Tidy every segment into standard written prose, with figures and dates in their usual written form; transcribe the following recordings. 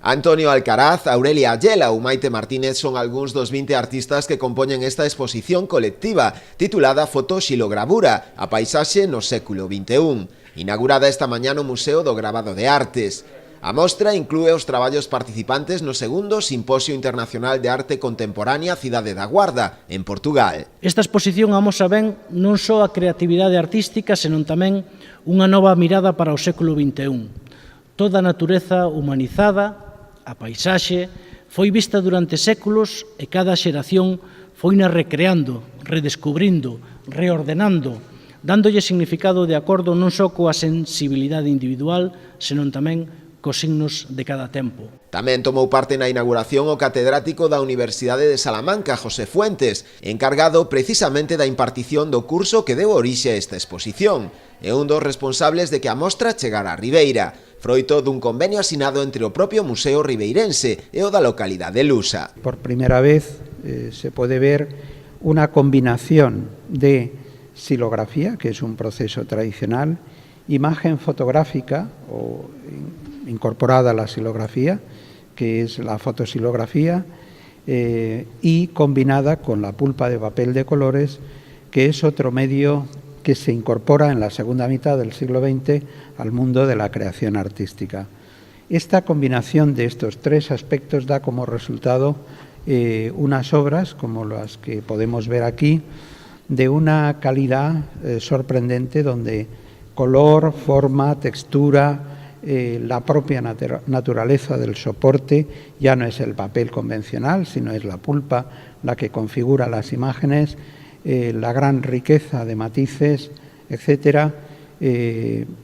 Antonio Alcaraz, Aurelia Ayela ou Maite Martínez son algúns dos 20 artistas que compoñen esta exposición colectiva titulada Fotoxilogravura, a paisaxe no século XXI, inaugurada esta mañá no Museo do Gravado de Artes. A mostra inclúe os traballos participantes no segundo Simposio Internacional de Arte Contemporánea Cidade da Guarda, en Portugal. Esta exposición amosa ben non só a creatividade artística, senón tamén unha nova mirada para o século XXI. Toda a natureza humanizada, a paisaxe, foi vista durante séculos e cada xeración foina recreando, redescubrindo, reordenando, dándolle significado de acordo non só coa sensibilidade individual, senón tamén cos signos de cada tempo. Tamén tomou parte na inauguración o catedrático da Universidade de Salamanca, José Fuentes, encargado precisamente da impartición do curso que deu orixe a esta exposición, e un dos responsables de que a mostra chegara a Ribeira, froito dun convenio asinado entre o propio Museo Ribeirense e o da localidade lusa. Por primeira vez se pode ver unha combinación de xilografía, que é un proceso tradicional, imagen fotográfica o incorporada a la xilografía, que es la fotoxilografía, y combinada con la pulpa de papel de colores, que es otro medio que se incorpora en la segunda mitad del siglo XX al mundo de la creación artística. Esta combinación de estos tres aspectos da como resultado unas obras, como las que podemos ver aquí, de una calidad sorprendente, donde color, forma, textura, la propia naturaleza del soporte, ya no es el papel convencional, sino es la pulpa la que configura las imágenes, la gran riqueza de matices, etcétera,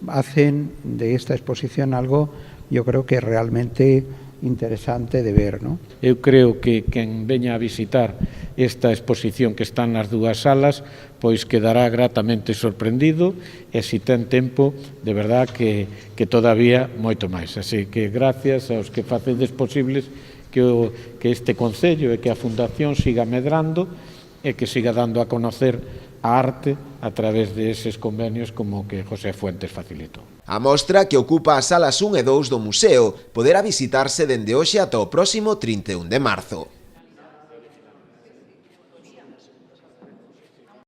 hacen de esta exposición algo, yo creo que realmente interesante de ver, ¿no? Eu creo que quen veña a visitar esta exposición que está nas dúas salas, pois quedará gratamente sorprendido e se ten tempo, de verdad que todavía moito máis. Así que gracias aos que facedes posibles que este Concello e que a Fundación siga medrando e que siga dando a conocer a arte a través de eses convenios como que José Fuentes facilitou. A mostra, que ocupa as salas 1 e 2 do museo, poderá visitarse dende hoxe ata o próximo 31 de marzo.